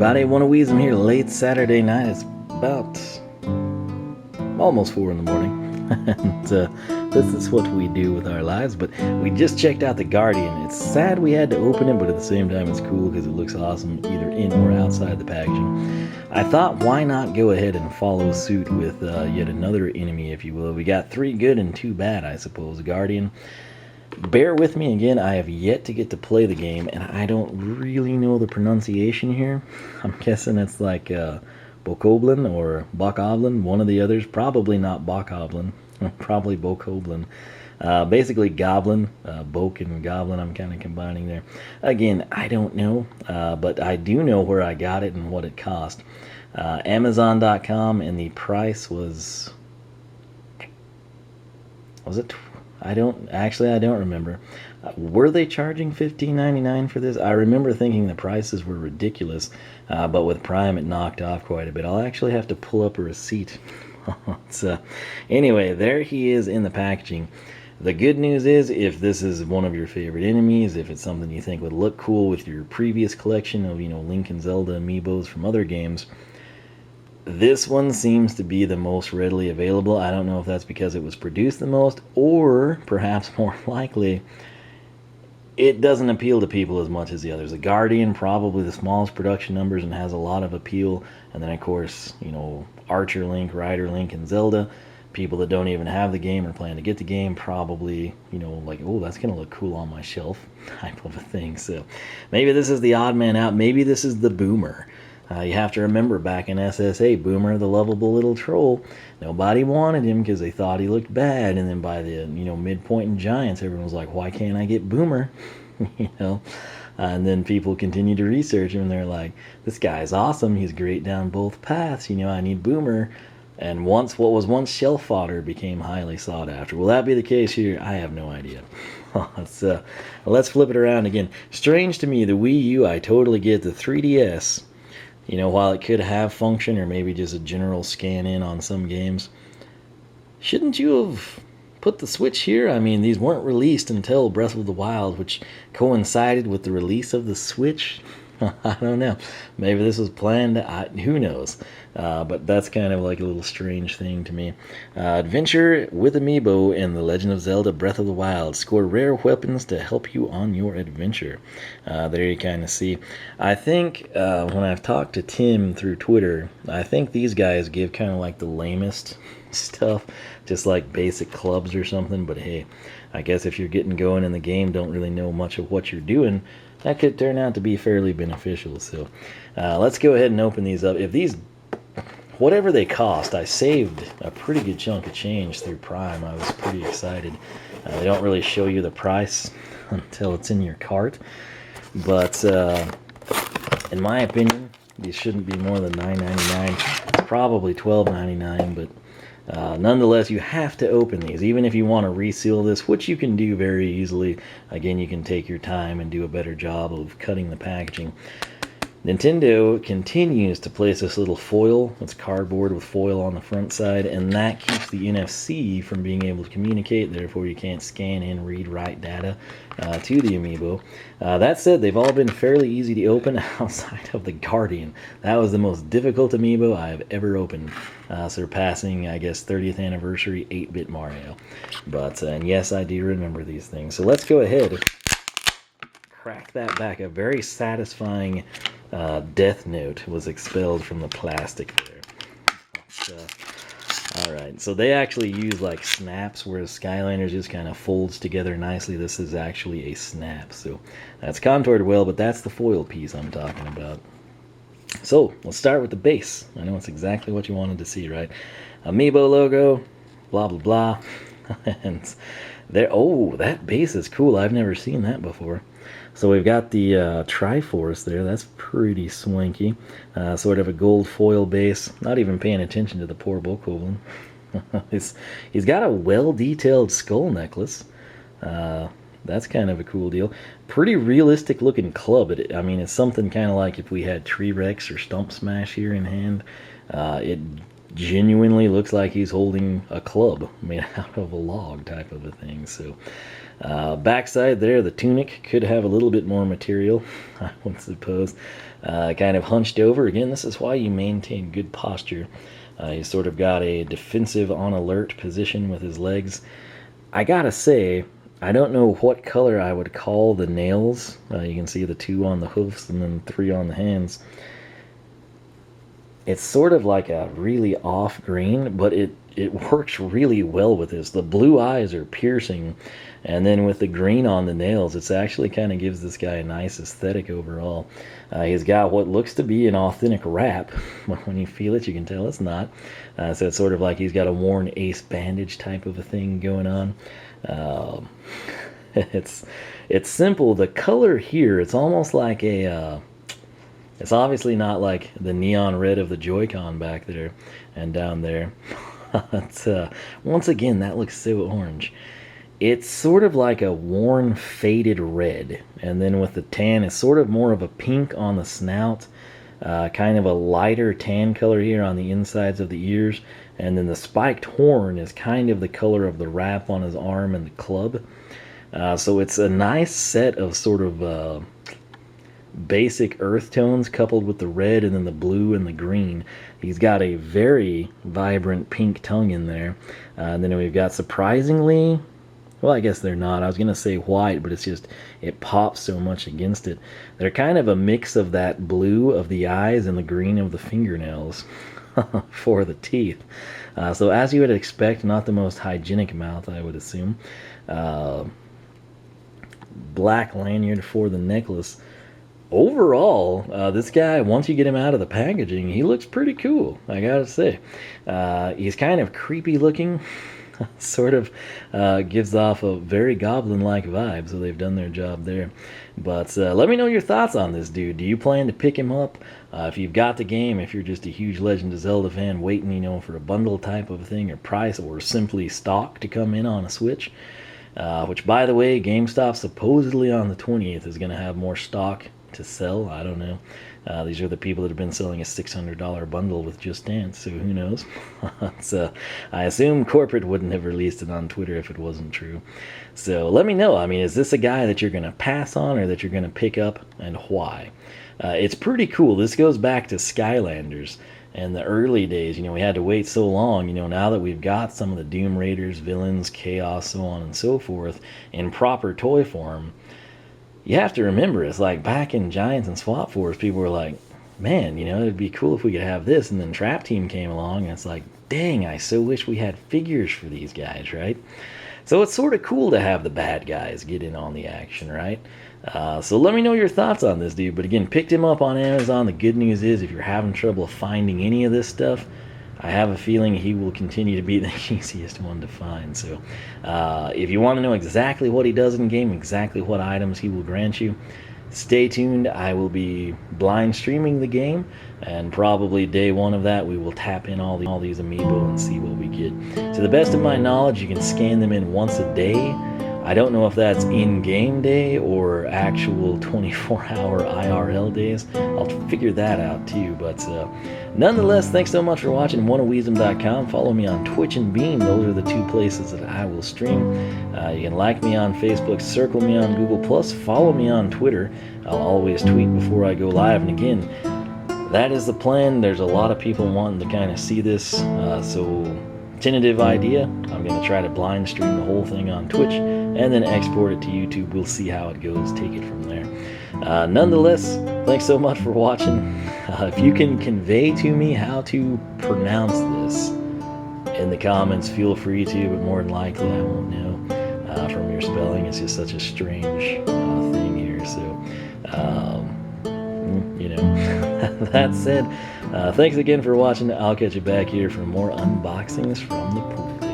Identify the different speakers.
Speaker 1: everybody, One of Wiisdom here, late Saturday night. It's about almost 4 in the morning. And this is what we do with our lives. But we just checked out the Guardian. It's sad we had to open it, but at the same time it's cool because it looks awesome either in or outside the packaging. I thought, why not go ahead and follow suit with yet another enemy, if you will. We got 3 good and 2 bad, I suppose. Guardian. Bear with me again, I have yet to get to play the game, and I don't really know the pronunciation here. I'm guessing it's like Bokoblin or Bokoblin, one of the others. Probably not Bokoblin, probably Bokoblin. Basically Goblin, Bok and Goblin, I'm kind of combining there. Again, I don't know, but I do know where I got it and what it cost. Amazon.com, and the price was it? I don't remember. Were they charging $15.99 for this? I remember thinking the prices were ridiculous, but with Prime it knocked off quite a bit. I'll actually have to pull up a receipt. Anyway, there he is in the packaging. The good news is, if this is one of your favorite enemies, if it's something you think would look cool with your previous collection of, Link and Zelda amiibos from other games, this one seems to be the most readily available. I don't know if that's because it was produced the most, or perhaps more likely, it doesn't appeal to people as much as the others. The Guardian, probably the smallest production numbers and has a lot of appeal. And then, of course, Archer Link, Rider Link, and Zelda. People that don't even have the game or plan to get the game probably, like, oh, that's going to look cool on my shelf type of a thing. So maybe this is the odd man out. Maybe this is the boomer. You have to remember, back in SSA, Boomer, the lovable little troll, nobody wanted him because they thought he looked bad. And then by the midpoint in Giants, everyone was like, why can't I get Boomer? And then people continued to research him, and they're like, this guy's awesome. He's great down both paths. I need Boomer. And what was once shelf fodder became highly sought after. Will that be the case here? I have no idea. Let's flip it around again. Strange to me, the Wii U, I totally get. The 3DS, while it could have function or maybe just a general scan in on some games, shouldn't you have put the Switch here? I mean, these weren't released until Breath of the Wild, which coincided with the release of the Switch. I don't know. Maybe this was planned. Who knows? But that's kind of like a little strange thing to me. Adventure with Amiibo in The Legend of Zelda Breath of the Wild. Score rare weapons to help you on your adventure. There you kind of see. I think when I've talked to Tim through Twitter, I think these guys give kind of like the lamest stuff, just like basic clubs or something. But hey, I guess if you're getting going in the game, don't really know much of what you're doing, that could turn out to be fairly beneficial. So let's go ahead and open these up. If these, whatever they cost, I saved a pretty good chunk of change through Prime. I was pretty excited. They don't really show you the price until it's in your cart, but in my opinion, these shouldn't be more than $9.99. Probably $12.99, but nonetheless, you have to open these, even if you want to reseal this, which you can do very easily. Again, you can take your time and do a better job of cutting the packaging. Nintendo continues to place this little foil. It's cardboard with foil on the front side, and that keeps the NFC from being able to communicate. Therefore, you can't scan in, read, write data to the Amiibo. That said, they've all been fairly easy to open outside of the Guardian. That was the most difficult Amiibo I have ever opened, surpassing, I guess, 30th anniversary 8-bit Mario. But, and yes, I do remember these things. So let's go ahead, crack that back. A very satisfying Death Note was expelled from the plastic there. Alright, so they actually use like snaps, whereas Skylanders just kind of folds together nicely. This is actually a snap, so that's contoured well, but that's the foil piece I'm talking about. So let's start with the base. I know it's exactly what you wanted to see, right? Amiibo logo, blah blah blah. And there, oh, that base is cool. I've never seen that before. So we've got the Triforce there. That's pretty swanky. Sort of a gold foil base. Not even paying attention to the poor Bokoblin. He's got a well-detailed skull necklace. That's kind of a cool deal. Pretty realistic looking club. I mean, it's something kind of like if we had Tree Rex or Stump Smash here in hand. It genuinely looks like he's holding a club made out of a log type of a thing. So backside there, the tunic could have a little bit more material, I would suppose. Kind of hunched over. Again, this is why you maintain good posture. He's sort of got a defensive on alert position with his legs. I gotta say, I don't know what color I would call the nails. You can see the 2 on the hoofs and then 3 on the hands. It's sort of like a really off green, but it works really well with this. The blue eyes are piercing, and then with the green on the nails, it's actually kind of gives this guy a nice aesthetic overall. He's got what looks to be an authentic wrap, but when you feel it, you can tell it's not. So it's sort of like he's got a worn ace bandage type of a thing going on. It's simple. The color here, it's almost like a... it's obviously not like the neon red of the Joy-Con back there and down there. But once again, that looks so orange. It's sort of like a worn, faded red. And then with the tan, it's sort of more of a pink on the snout. Kind of a lighter tan color here on the insides of the ears. And then the spiked horn is kind of the color of the wrap on his arm and the club. So it's a nice set of sort of... basic earth tones coupled with the red and then the blue and the green. He's got a very vibrant pink tongue in there. And then we've got surprisingly, well, I guess they're not. I was going to say white, but it's just, it pops so much against it. They're kind of a mix of that blue of the eyes and the green of the fingernails for the teeth. So as you would expect, not the most hygienic mouth, I would assume. Black lanyard for the necklace. Overall, this guy, once you get him out of the packaging, he looks pretty cool, I gotta say. He's kind of creepy looking, sort of gives off a very goblin-like vibe, so they've done their job there. But let me know your thoughts on this dude. Do you plan to pick him up? If you've got the game, if you're just a huge Legend of Zelda fan waiting, you know, for a bundle type of thing or price, or simply stock to come in on a Switch. Which, by the way, GameStop supposedly on the 20th is going to have more stock to sell. I don't know. These are the people that have been selling a $600 bundle with Just Dance, so who knows? So I assume corporate wouldn't have released it on Twitter if it wasn't true. So let me know. I mean, is this a guy that you're going to pass on or that you're going to pick up, and why? It's pretty cool. This goes back to Skylanders and the early days. You know, we had to wait so long. You know, now that we've got some of the Doom Raiders, villains, chaos, so on and so forth in proper toy form, you have to remember, it's like back in Giants and Swap Force, people were like, man, you know, it'd be cool if we could have this. And then Trap Team came along, and it's like, dang, I so wish we had figures for these guys, right? So it's sort of cool to have the bad guys get in on the action, right? So let me know your thoughts on this dude. But again, picked him up on Amazon. The good news is, if you're having trouble finding any of this stuff, I have a feeling he will continue to be the easiest one to find. So if you want to know exactly what he does in game, exactly what items he will grant you, stay tuned. I will be blind streaming the game, and probably day one of that we will tap in all these amiibo and see what we get. To the best of my knowledge, you can scan them in once a day. I don't know if that's in-game day or actual 24-hour IRL days. I'll figure that out too. But nonetheless, thanks so much for watching. OneOfWiisdom.com. Follow me on Twitch and Beam. Those are the 2 places that I will stream. You can like me on Facebook, circle me on Google+, follow me on Twitter. I'll always tweet before I go live. And again, that is the plan. There's a lot of people wanting to kind of see this. So tentative idea, I'm going to try to blind stream the whole thing on Twitch and then export it to YouTube. We'll see how it goes, take it from there. Nonetheless, thanks so much for watching. If you can convey to me how to pronounce this in the comments, feel free to, but more than likely I won't know from your spelling. It's just such a strange thing here. So, you know, that said, thanks again for watching. I'll catch you back here for more unboxings from the pool.